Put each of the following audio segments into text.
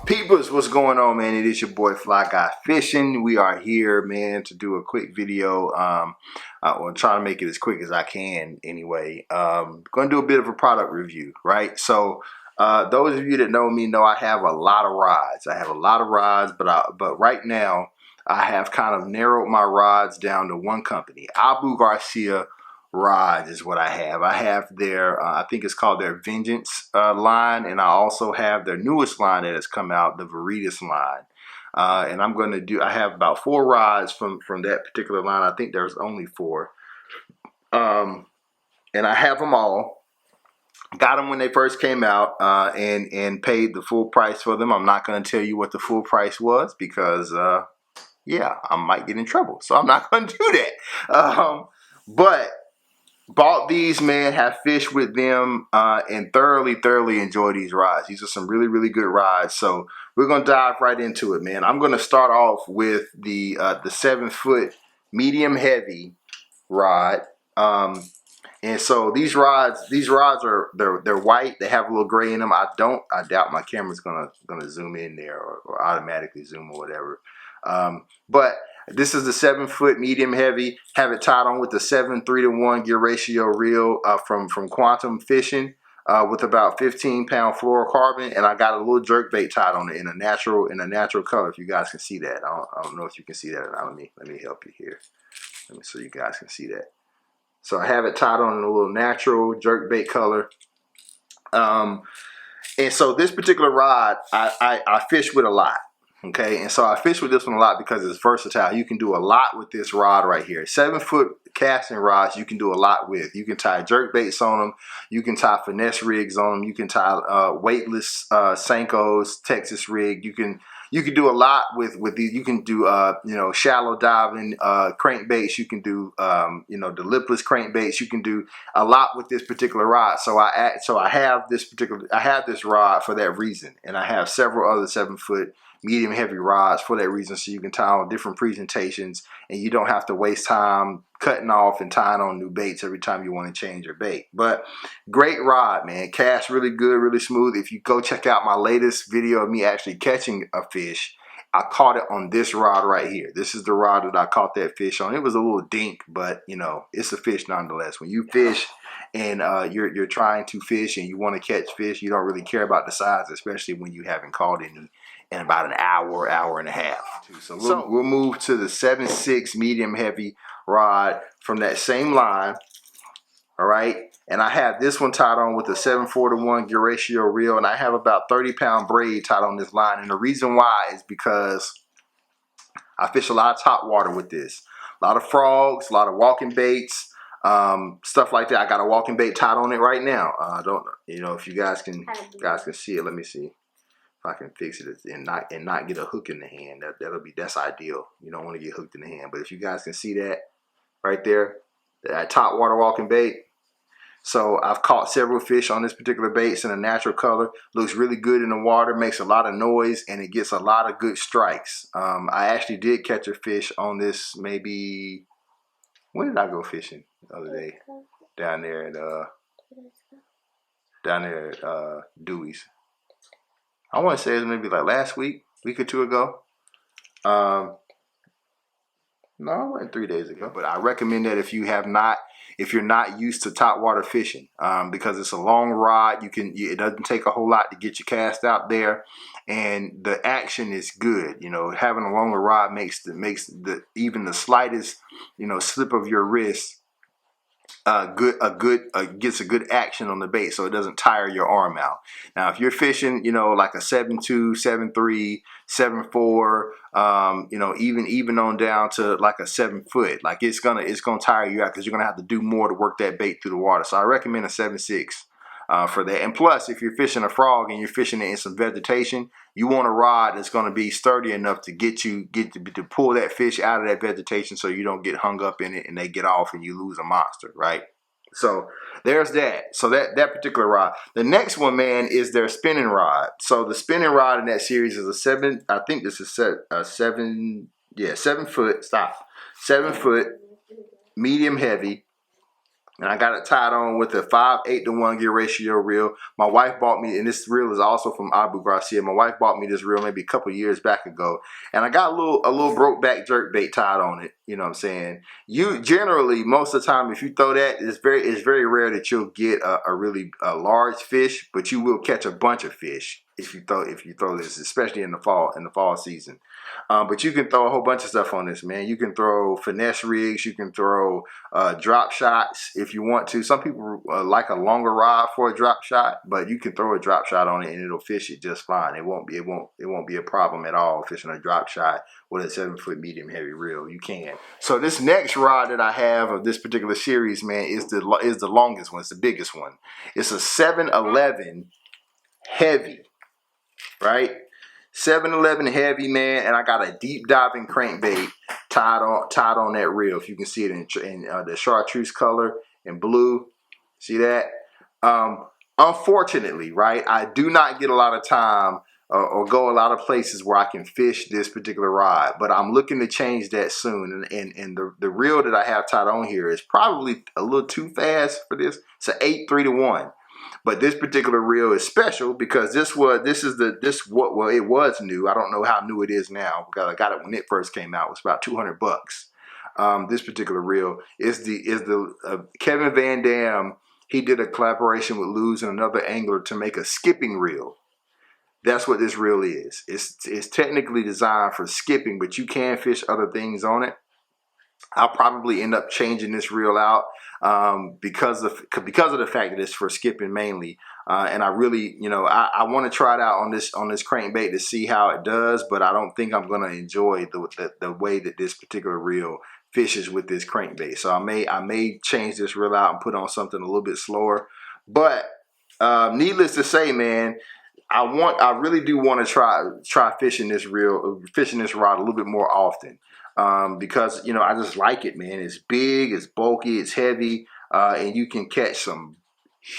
Peoples, what's going on, man? It is your boy Fly Guy Fishing. We are here, man, to do a quick video. I'll try to make it as quick as I can anyway. Going to do a bit of a product review, right? So those of you that know me know I have a lot of rods. But right now I have kind of narrowed my rods down to one company. Abu-Garcia Rod is what I have. I have their, I think it's called their Vengeance line, and I also have their newest line that has come out, the Veritas line. And I'm going to do, I have about 4 rods from that particular line. I think there's only 4. And I have them all. Got them when they first came out and paid the full price for them. I'm not going to tell you what the full price was because, yeah, I might get in trouble. So I'm not going to do that. But bought these, man, have fished with them, and thoroughly enjoy these rods. These are some really good rods. So we're gonna dive right into it, man. I'm gonna start off with the 7-foot medium heavy rod. And so these rods are they're white. They have a little gray in them. I doubt my camera's gonna zoom in there or automatically zoom or whatever. But this is the 7-foot medium heavy. Have it tied on with the 7 3-to-1 gear ratio reel from Quantum Fishing with about 15-pound fluorocarbon, and I got a little jerk bait tied on it in a natural color. If you guys can see that, I don't know if you can see that or not. Let me help you here. Let me so you guys can see that. So I have it tied on in a little natural jerk bait color. And so this particular rod I fish with a lot. Okay, and so I fish with this one a lot because it's versatile. You can do a lot with this rod right here. 7-foot casting rods you can do a lot with. You can tie jerk baits on them. You can tie finesse rigs on them. You can tie weightless Senkos, Texas rig. You can do a lot with these. You can do you know, shallow diving crankbaits. You can do you know, the lipless crankbaits. You can do a lot with this particular rod. So I have this rod for that reason, and I have several other 7-foot medium heavy rods for that reason, so you can tie on different presentations and you don't have to waste time cutting off and tying on new baits every time you want to change your bait. But great rod, man. Cast really good, really smooth. If you go check out my latest video of me actually catching a fish, I caught it on this rod right here. This is the rod that I caught that fish on. It was a little dink, but you know, it's a fish nonetheless. When you fish and you're trying to fish and you want to catch fish, you don't really care about the size, especially when you haven't caught any in about an hour and a half. So we'll move to the 7.6 medium heavy rod from that same line. All right, and I have this one tied on with a 7 4-to-1 gear ratio reel, and I have about 30-pound braid tied on this line. And the reason why is because I fish a lot of top water with this. A lot of frogs, a lot of walking baits, stuff like that. I got a walking bait tied on it right now. I don't, you know, if you guys can see it. Let me see if I can fix it and not get a hook in the hand. That's ideal. You don't want to get hooked in the hand. But if you guys can see that right there, that top water walking bait. So I've caught several fish on this particular bait. It's in a natural color. Looks really good in the water. Makes a lot of noise, and it gets a lot of good strikes. I actually did catch a fish on this. Maybe, when did I go fishing the other day? Down there at Dewey's. I want to say it was maybe like last week or 2 ago. No, it wasn't 3 days ago. But I recommend that if you're not used to top water fishing, because it's a long rod. It doesn't take a whole lot to get your cast out there, and the action is good. You know, having a longer rod makes even the slightest, you know, slip of your wrist gets a good action on the bait, so it doesn't tire your arm out. Now, if you're fishing, you know, like a 7.2, 7.3, 7.4, you know, even on down to like a 7-foot, like it's gonna tire you out because you're gonna have to do more to work that bait through the water. So I recommend a 7.6 for that. And plus, if you're fishing a frog and you're fishing it in some vegetation, you want a rod that's going to be sturdy enough to to pull that fish out of that vegetation, so you don't get hung up in it and they get off and you lose a monster, right? So there's that. So that particular rod. The next one, man, is their spinning rod. So the spinning rod in that series is a 7. I think this is 7. Yeah, 7 foot. 7 foot, medium heavy. And I got it tied on with a 5:8 to 1 gear ratio reel. My wife bought me, and this reel is also from Abu-Garcia. My wife bought me this reel maybe a couple years back ago, and I got a little broke back jerk bait tied on it. You know what I'm saying? You generally, most of the time, if you throw that, it's very rare that you'll get a really large fish, but you will catch a bunch of fish if you throw this, especially in the fall season. But you can throw a whole bunch of stuff on this, man. You can throw finesse rigs. You can throw drop shots if you want to. Some people like a longer rod for a drop shot, but you can throw a drop shot on it and it'll fish it just fine. It won't be a problem at all fishing a drop shot with a 7-foot medium heavy reel. You can. So this next rod that I have of this particular series, man, is the longest one. It's the biggest one. It's a 711 heavy, right? 711 heavy, man, and I got a deep diving crankbait tied on that reel. If you can see it in the chartreuse color and blue, see that? Unfortunately, right, I do not get a lot of time or go a lot of places where I can fish this particular rod, but I'm looking to change that soon. And the reel that I have tied on here is probably a little too fast for this. It's an 8-3 to 1. But this particular reel is special because it was new. I don't know how new it is now because I got it when it first came out. It was about $200. This particular reel is Kevin Van Dam. He did a collaboration with Luz and another angler to make a skipping reel. That's what this reel is. It's technically designed for skipping, but you can fish other things on it. I'll probably end up changing this reel out because of the fact that it's for skipping mainly. And I really, I want to try it out on this crankbait to see how it does, but I don't think I'm going to enjoy the way that this particular reel fishes with this crankbait. So I may change this reel out and put on something a little bit slower. But needless to say, man, I really do want to try fishing this rod a little bit more often. Because I just like it, man. It's big, it's bulky, it's heavy, and you can catch some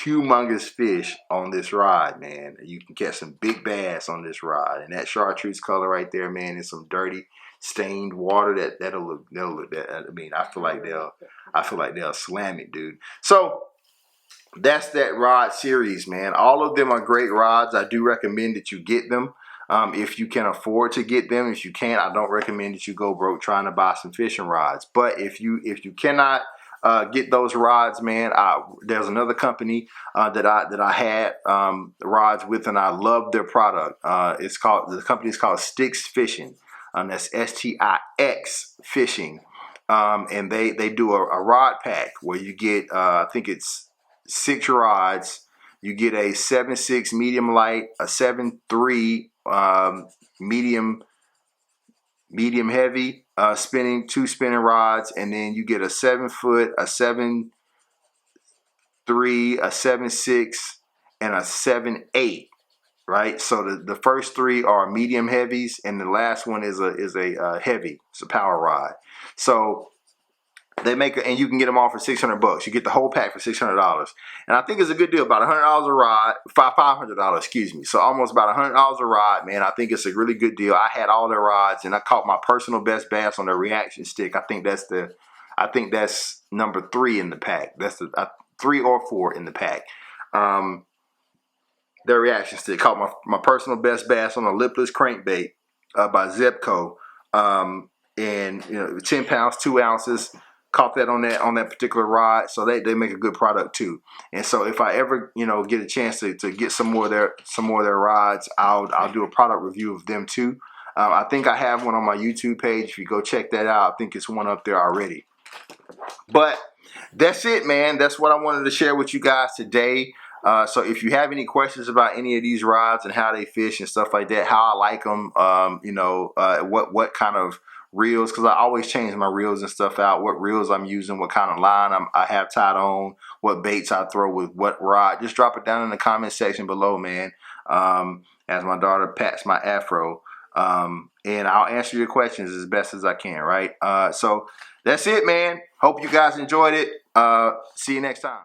humongous fish on this rod, man. You can catch some big bass on this rod, and that chartreuse color right there, man, is some dirty stained water that'll look. I mean, I feel like they'll slam it, dude. So that's that rod series, man. All of them are great rods. I do recommend that you get them. If you can afford to get them. If you can't, I don't recommend that you go broke trying to buy some fishing rods. But if you cannot get those rods, man, there's another company that I had rods with, and I love their product. The company's called Stix Fishing. That's STIX Fishing, and they do a rod pack where you get I think it's 6 rods. You get a 7.6 medium light, a 7.3 medium heavy spinning, 2 spinning rods, and then you get a 7-foot, a 7.3, a 7.6, and a 7.8. Right, so the first 3 are medium heavies, and the last one is a heavy. It's a power rod. So they make and you can get them all for $600. You get the whole pack for $600, and I think it's a good deal. About $100 a rod, $500, excuse me. So almost about $100 a rod, man. I think it's a really good deal. I had all their rods, and I caught my personal best bass on their reaction stick. I think that's number 3 in the pack. That's the 3 or 4 in the pack. Their reaction stick. Caught my personal best bass on a lipless crankbait by Zebco, and 10 pounds, 2 ounces. Caught that on that particular rod, so they make a good product too. And so if I ever get a chance to get some more of their rods, I'll do a product review of them too. I think I have one on my YouTube page. If you go check that out, I think it's one up there already. But that's it, man. That's what I wanted to share with you guys today. So if you have any questions about any of these rods and how they fish and stuff like that, how I like them, what kind of reels, because I always change my reels and stuff out, what reels I'm using, what kind of line I have tied on, what baits I throw with what rod. Just drop it down in the comment section below, man, as my daughter pats my afro, and I'll answer your questions as best as I can, right? So that's it, man. Hope you guys enjoyed it. See you next time.